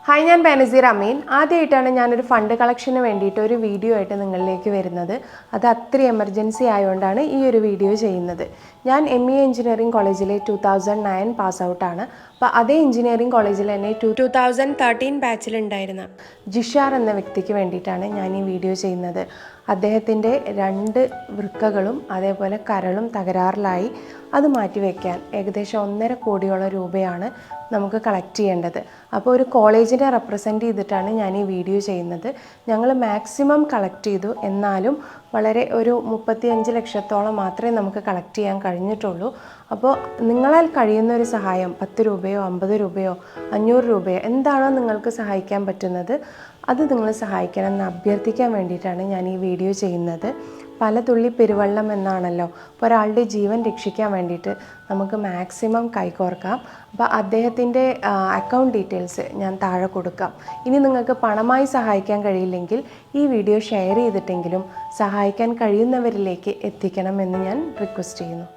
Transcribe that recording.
Hi, ഞാൻ ബനസീർ അമീൻ. ആദ്യമായിട്ടാണ് ഞാനൊരു ഫണ്ട് കളക്ഷന് വേണ്ടിയിട്ട് ഒരു വീഡിയോ ആയിട്ട് നിങ്ങളിലേക്ക് വരുന്നത്. അത് അത്ര എമർജൻസി ആയതുകൊണ്ടാണ് ഈ ഒരു വീഡിയോ ചെയ്യുന്നത്. ഞാൻ ME എഞ്ചിനീയറിംഗ് കോളേജിലെ 2009 പാസ് ഔട്ടാണ്. അപ്പോൾ അതേ എഞ്ചിനീയറിംഗ് കോളേജിൽ തന്നെ 2013 ബാച്ചിലുണ്ടായിരുന്ന ജിഷാർ എന്ന വ്യക്തിക്ക് വേണ്ടിയിട്ടാണ് ഞാൻ ഈ വീഡിയോ ചെയ്യുന്നത്. അദ്ദേഹത്തിൻ്റെ 2 വൃക്കകളും അതേപോലെ കരളും തകരാറിലായി. അത് മാറ്റിവെക്കാൻ ഏകദേശം 1.5 കോടിയോളം രൂപയാണ് നമുക്ക് കളക്ട് ചെയ്യേണ്ടത്. അപ്പോൾ ഒരു കോളേജിനെ റെപ്രസെൻ്റ് ചെയ്തിട്ടാണ് ഞാൻ ഈ വീഡിയോ ചെയ്യുന്നത്. ഞങ്ങൾ മാക്സിമം കളക്ട് ചെയ്തു, എന്നാലും വളരെ ഒരു 35 ലക്ഷത്തോളം മാത്രമേ നമുക്ക് കളക്ട് ചെയ്യാൻ കഴിഞ്ഞിട്ടുള്ളൂ. അപ്പോൾ നിങ്ങളാൽ കഴിയുന്ന ഒരു സഹായം 10 രൂപയോ 50 രൂപയോ 500 രൂപയോ എന്താണോ നിങ്ങൾക്ക് സഹായിക്കാൻ പറ്റുന്നത് അത് നിങ്ങൾ സഹായിക്കണമെന്ന് അഭ്യർത്ഥിക്കാൻ വേണ്ടിയിട്ടാണ് ഞാൻ ഈ വീഡിയോ ചെയ്യുന്നത്. പല തുള്ളി പെരുവെള്ളം എന്നാണല്ലോ. അപ്പോൾ ഒരാളുടെ ജീവൻ രക്ഷിക്കാൻ വേണ്ടിയിട്ട് നമുക്ക് മാക്സിമം കൈകോർക്കാം. അപ്പോൾ അദ്ദേഹത്തിൻ്റെ അക്കൗണ്ട് ഡീറ്റെയിൽസ് ഞാൻ താഴെ കൊടുക്കാം. ഇനി നിങ്ങൾക്ക് പണമായി സഹായിക്കാൻ കഴിയില്ലെങ്കിൽ ഈ വീഡിയോ ഷെയർ ചെയ്തിട്ടെങ്കിലും സഹായിക്കാൻ കഴിയുന്നവരിലേക്ക് എത്തിക്കണമെന്ന് ഞാൻ റിക്വസ്റ്റ് ചെയ്യുന്നു.